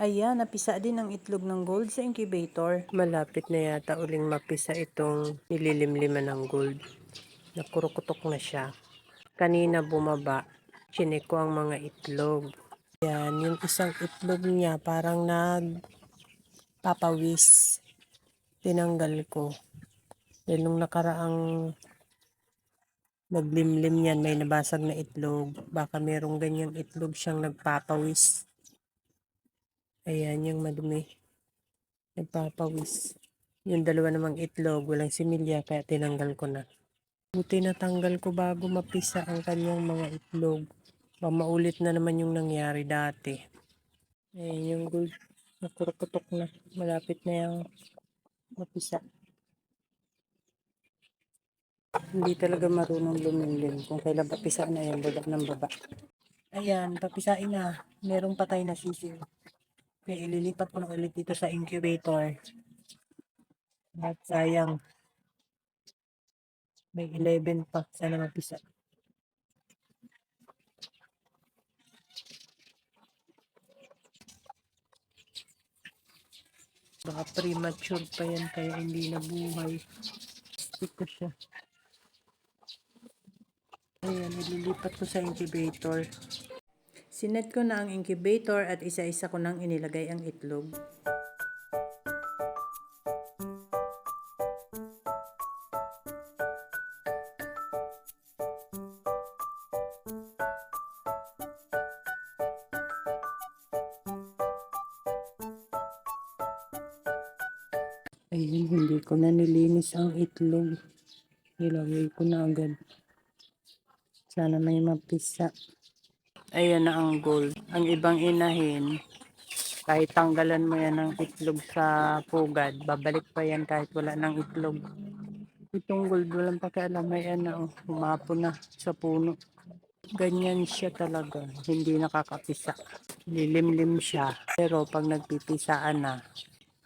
Ayan, napisa din ang itlog ng gold sa incubator. Malapit na yata uling mapisa itong nililimliman ng gold. Nakurukutok na siya. Kanina bumaba, chinek ko ang mga itlog. Yan, yung isang itlog niya parang nagpapawis. Tinanggal ko. Dahil nung nakaraang naglimlim yan, may nabasag na itlog. Baka merong ganyang itlog siyang nagpapawis. Ayan, yung madumi. Nagpapawis. Yung dalawa namang itlog, walang similya, kaya tinanggal ko na. Buti natanggal ko bago mapisa ang kanyang mga itlog. Baka maulit na naman yung nangyari dati. Ayan yung gold. Nakurukutok na. Malapit na yung mapisa. Hindi talaga marunong lumilin. Kung kailan papisa na yan, baba ng baba. Ayan, papisain na. Merong patay na sisiw. Kaya ililipat ko na ulit dito sa incubator. At sayang, may 11 pa. Sana mapisa. Baka premature pa yan kaya hindi nabuhay. Ito siya. Ayan, ililipat ko sa incubator. Sinet ko na ang incubator at isa-isa ko nang inilagay ang itlog. Ayun, hindi ko na nilinis ang itlog. Nilagay ko na agad. Sana may mapisa. Ayan na ang gold. Ang ibang inahin, kahit tanggalan mo yan ng itlog sa pugad, babalik pa yan kahit wala ng itlog. Itong gold, walang pakialam. Ayan na, oh, humapon na sa puno. Ganyan siya talaga. Hindi nakakapisa. Lilimlim siya. Pero pag nagpipisaan na,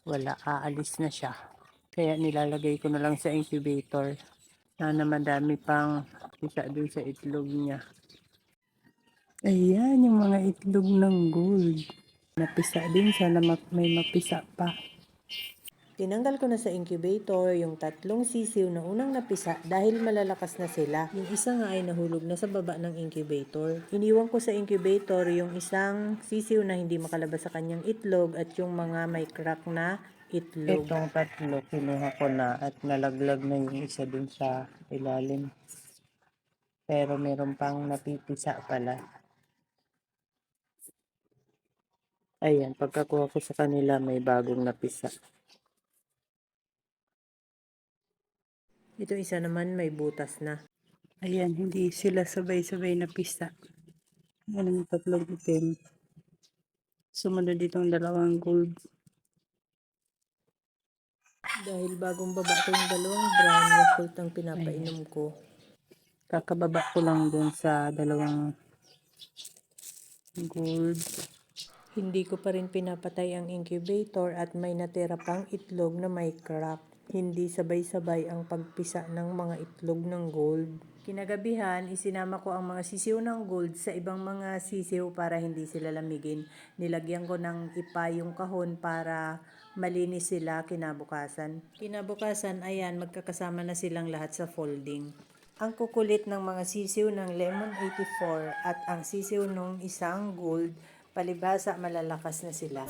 wala, aalis na siya. Kaya nilalagay ko na lang sa incubator. Sana madami pang pisa dun sa itlog niya. Ayan yung mga itlog ng gold. Napisa din. Sana may mapisa pa. Tinanggal ko na sa incubator yung 3 sisiw na unang napisa dahil malalakas na sila. Yung isa nga ay nahulog na sa baba ng incubator. Iniwan ko sa incubator yung isang sisiw na hindi makalabas sa kanyang itlog at yung mga may crack na itlog. Itong 3, kinuha ko na at nalaglag na yung isa dun sa ilalim. Pero meron pang napipisa pala. Ayan, pagkakuha ko sa kanila may bagong napisa. Ito isa naman may butas na. Ayan, hindi sila sabay-sabay napisa. Ayan yung 3 itim. Sumunod ditong 2 gold. Dahil bagong baba ko yung 2 brown, Yakult ang pinapainom ko. Kakababa ko lang dun sa 2 gold. Hindi ko pa rin pinapatay ang incubator at may natira pang itlog na may crack. Hindi sabay-sabay ang pagpisa ng mga itlog ng gold. Kinagabihan, isinama ko ang mga sisiw ng gold sa ibang mga sisiw para hindi sila lamigin. Nilagyan ko ng ipa yung kahon para malinis sila kinabukasan. Kinabukasan, ayan, magkakasama na silang lahat sa folding. Ang kukulit ng mga sisiw ng Lemon 84 at ang sisiw nung isang gold, palibhasa malalakas na sila.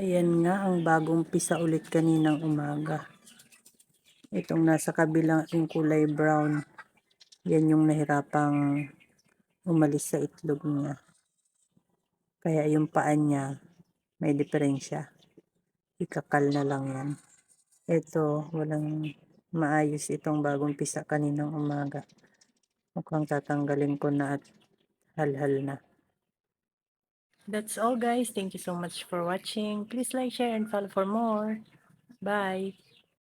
Ayan nga ang bagong pisa ulit kaninang umaga. Itong nasa kabilang yung kulay brown. Yan yung nahirapang umalis sa itlog niya. Kaya yung paan niya may diferensya. Ikakal na lang yan. Ito, walang maayos itong bagong pisa kaninang umaga. Mukhang tatanggalin ko na at halhal na. That's all guys. Thank you so much for watching. Please like, share, and follow for more. Bye!